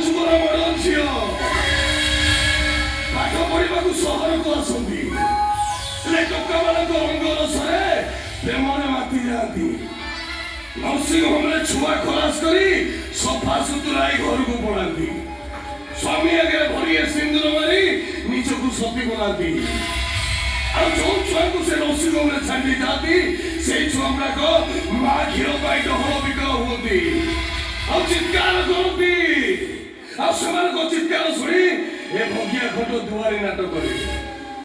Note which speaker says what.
Speaker 1: ଯୁଗର ବଡ଼ ଝିଅ ପାଠ ପଢିବାକୁ ସହରକୁ ଆସନ୍ତି ହେଲେ ଟୋକାମାନଙ୍କ ରଙ୍ଗରସରେ ପ୍ରେମରେ ମାତି ଯାଆନ୍ତି। ନର୍ସିଂ ହୋମରେ ଛୁଆ ଖଲାସ କରି ସଫା ସୁତୁରା ଘରକୁ ପଳାନ୍ତି। ସ୍ୱାମୀ ଆଗରେ ଭରିଏ ସିନ୍ଦୁର ମାରି ନିଜକୁ ସତୀ ବନାନ୍ତି। ଆଉ ଯୋଉ ଛୁଆଙ୍କୁ ସେ ନର୍ସିଂ ହୋମରେ ଛାଡ଼ି ଯାଆନ୍ତି ସେଇ ଛୁଆ ଗୁଡାକ ମା କ୍ଷୀର ପାଇଁ ଡହଳ ବିକଳ ହୁଅନ୍ତି ଆଉ ଚିତ୍କାର କରନ୍ତି। ଆଉ ସେମାନଙ୍କ ଚିତ୍କାର ଶୁଣି ଏ ଭଗିଆ ଖଟ ଦୁଆରେ ନାଟକରେ